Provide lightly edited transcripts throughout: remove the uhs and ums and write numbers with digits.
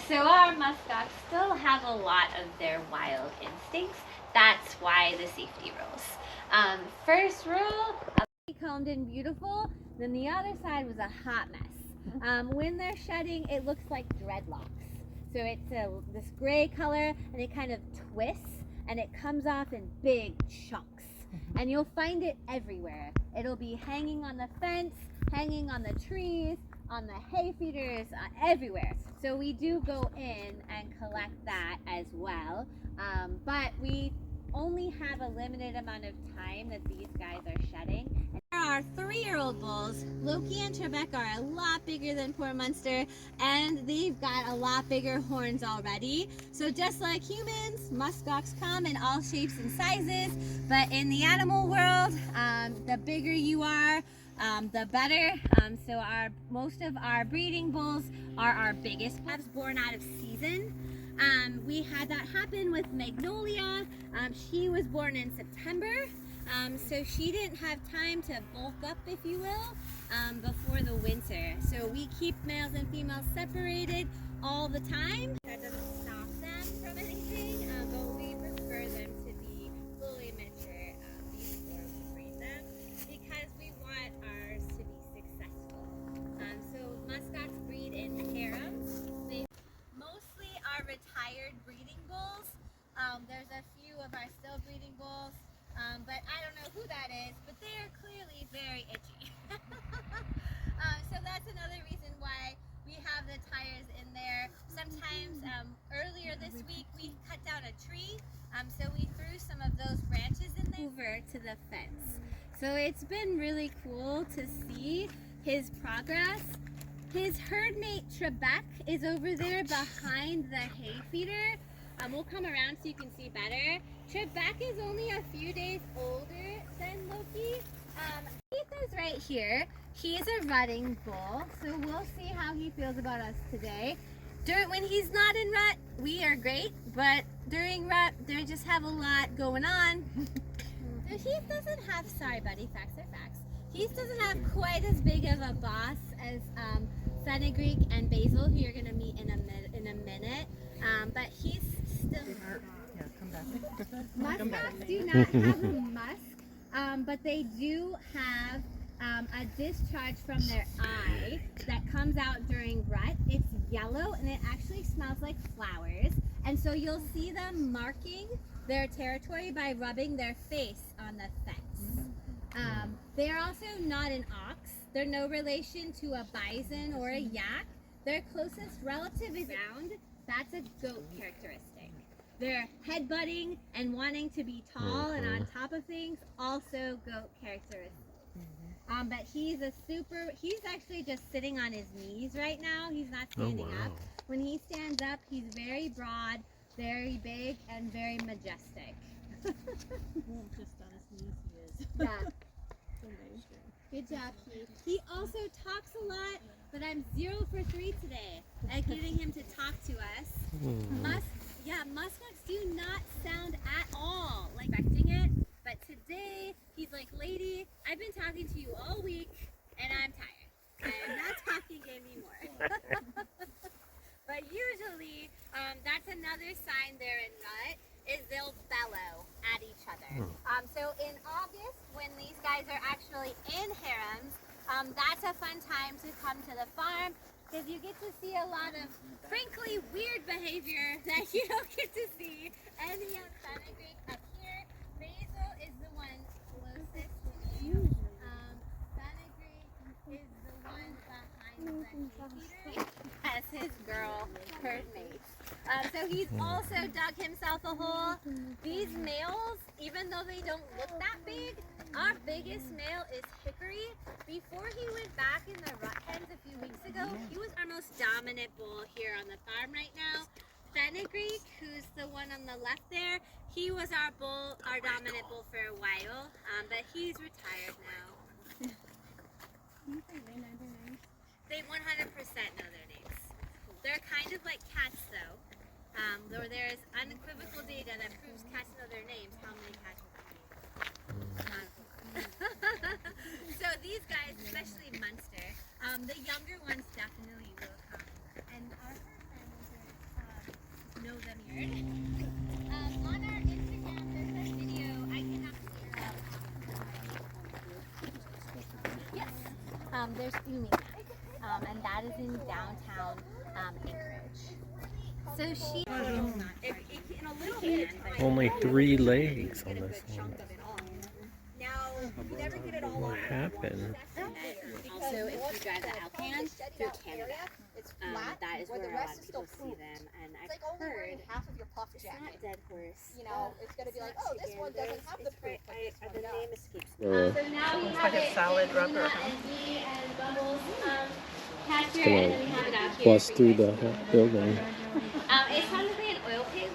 So our muskox still have a lot of their wild instincts. That's why the safety rules. First rule, combed and beautiful. Then the other side was a hot mess. When they're shedding, it looks like dreadlocks. So it's this gray color, and it kind of twists, and it comes off in big chunks. And you'll find it everywhere. It'll be hanging on the fence, hanging on the trees, on the hay feeders, everywhere. So we do go in and collect that as well. But we only have a limited amount of time that these guys are shedding. There are 3-year-old bulls. Loki and Trebek are a lot bigger than poor Munster, and they've got a lot bigger horns already. So just like humans, muskox come in all shapes and sizes, but in the animal world, the bigger you are, the better. So most of our breeding bulls are our biggest pups born out of season. We had that happen with Magnolia. She was born in September, so she didn't have time to bulk up, if you will, before the winter. So we keep males and females separated all the time. That doesn't stop them from anything, but we prefer them to be fully mature before we breed them, because we want ours to be successful. So muskox breed in harems. They mostly are retired breeding bulls. There's a few of our still breeding bulls, but I don't know who that is, but they are clearly very itchy. So that's another reason why we have the tires in there. Sometimes earlier this week we cut down a tree, so we threw some of those branches in there over to the fence. So it's been really cool to see his progress. His herd mate Trebek is over there behind the hay feeder. We'll come around so you can see better. Trebek is only a few days older than Loki. Keith is right here. He is a rutting bull, so we'll see how he feels about us today. When he's not in rut, we are great, but during rut, they just have a lot going on. So Heath doesn't have, sorry buddy, facts are facts. Heath doesn't have quite as big of a boss as Fenugreek and Basil, who you're going to meet in a minute, but he's still... Yeah, come back. Muskox do not have a musk, but they do have a discharge from their eye that comes out during rut. It's yellow and it actually smells like flowers, and so you'll see them marking their territory by rubbing their face on the fence. They are also not an ox. They're no relation to a bison or a yak. Their closest relative is round. That's a goat characteristic. They're headbutting and wanting to be tall and on top of things, also goat characteristics. But he's actually just sitting on his knees right now. He's not standing up. When he stands up, he's very broad, very big, and very majestic. Just on his knees he is. Yeah. Good job, Keith. He also talks a lot, but I'm 0 for 3 today at getting him to talk to us. Muskox do not sound at all like expecting it, but today he's like, lady, I've been talking to you all week and I'm tired. I'm not talking anymore. But usually, that's another sign they're in rut, is they'll bellow at each other. So in August, when these guys are actually in harems, that's a fun time to come to the farm, because you get to see a lot of, frankly, weird behavior that you don't get to see any of Fenugreek up here. Basil is the one closest to you. Fenugreek is the one behind the hay feeder as his girl herd mate. So he's also dug himself a hole. These males, even though they don't look that big, our biggest male is Hickory. Before he went back in the rut hens a few weeks ago, he was our most dominant bull here on the farm right now. Fenugreek, who's the one on the left there, he was our dominant bull for a while, but he's retired now. They 100% know their names. They're kind of like cats though. there's unequivocal data that proves cats know their names. How many cats have we? So these guys, especially Munster, the younger ones definitely will come. And our first family here know them here. On our Instagram, there's a video. I cannot share. Yes. There's Umina, and that is in downtown Anchorage. So she. In a little bit. Only 3 legs on this one. Now, you never get it all What happened? Also, if you drive the Alcan through Canada, that is where a lot of people see them. And I've heard half of your puff it's jacket. not dead horse. You know, it's going to be like, oh, this one doesn't have the proof, but this one The does. name escapes me. Uh, So now we Looks have like a it solid in rubber, Luna huh? and me and Bubbles catcher, Gonna and then we have it out here. bust for through you the guys. building. It's probably an oil pig.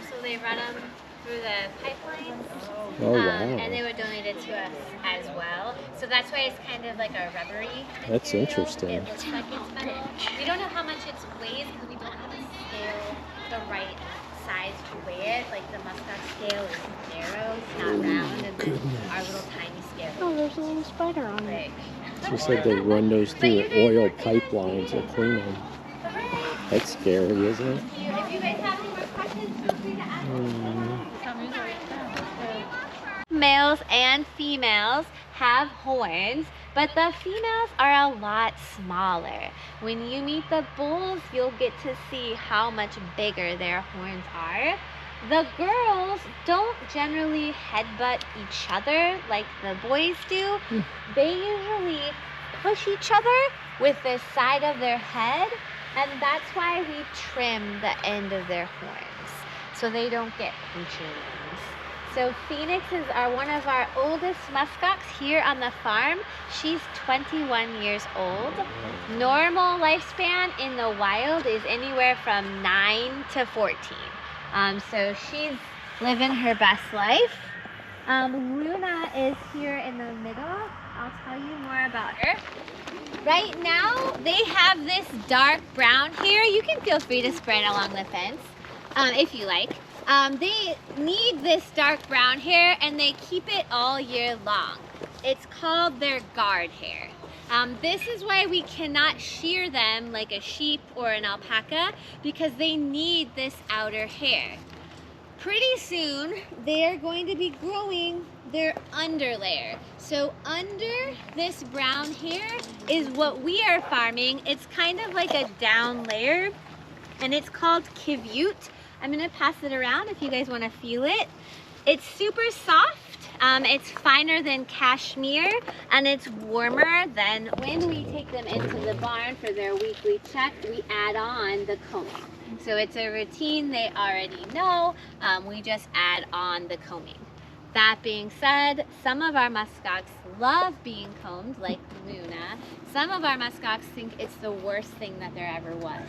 So they run them through the pipeline. Oh wow. And they were donated to us as well. So that's why it's kind of like a rubbery That's material. interesting. It looks like it's metal. We don't know how much it weighs because we don't have a scale the right size to weigh it. Like the Muskox scale is narrow, it's not round, and then our little tiny scale Oh, there's a little spider on is it. big. She said they run those through oil pipelines to clean them. That's scary, isn't it? If you guys have any more questions, feel free to ask. Males and females have horns, but the females are a lot smaller. When you meet the bulls, you'll get to see how much bigger their horns are. The girls don't generally headbutt each other like the boys do. They usually push each other with the side of their head, and that's why we trim the end of their horns so they don't get punchy ones. So Phoenixes are one of our oldest muskox here on the farm. She's 21 years old. Normal lifespan in the wild is anywhere from 9 to 14. So she's living her best life. Luna is here in the middle. I'll tell you more about her. Right now, they have this dark brown hair. You can feel free to spread along the fence if you like. They need this dark brown hair and they keep it all year long. It's called their guard hair. This is why we cannot shear them like a sheep or an alpaca, because they need this outer hair. Pretty soon, they're going to be growing their underlayer. So under this brown hair is what we are farming. It's kind of like a down layer, and it's called kivute. I'm gonna pass it around if you guys wanna feel it. It's super soft. It's finer than cashmere, and it's warmer than when we take them into the barn for their weekly check. We add on the combing. So it's a routine they already know. We just add on the combing. That being said, some of our muskox love being combed, like Luna. Some of our muskox think it's the worst thing that there ever was.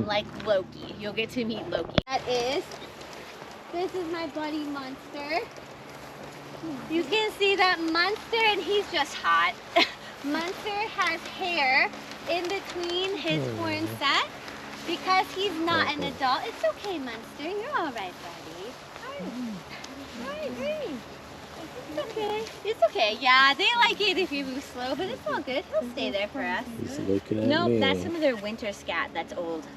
Like Loki. You'll get to meet Loki. This is my buddy Munster. You can see that Munster, and he's just hot. Munster has hair in between his horn set because he's not an adult. It's okay, Munster. You're all right, buddy. Hi, Green. It's okay. It's okay. Yeah, they like it if you move slow, but it's all good. He'll stay there for us. He's looking at Nope, me. that's some of their winter scat that's old.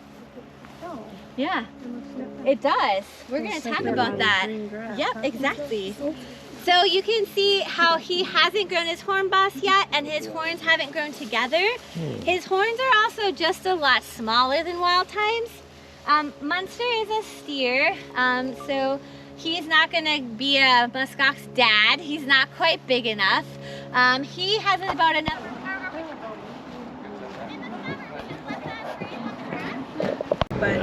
Yeah, it does. We're going to talk about that. Yep, exactly. So you can see how he hasn't grown his horn boss yet, and his horns haven't grown together. His horns are also just a lot smaller than Wild Times. Munster is a steer, so he's not going to be a muskox dad. He's not quite big enough. He has about enough. But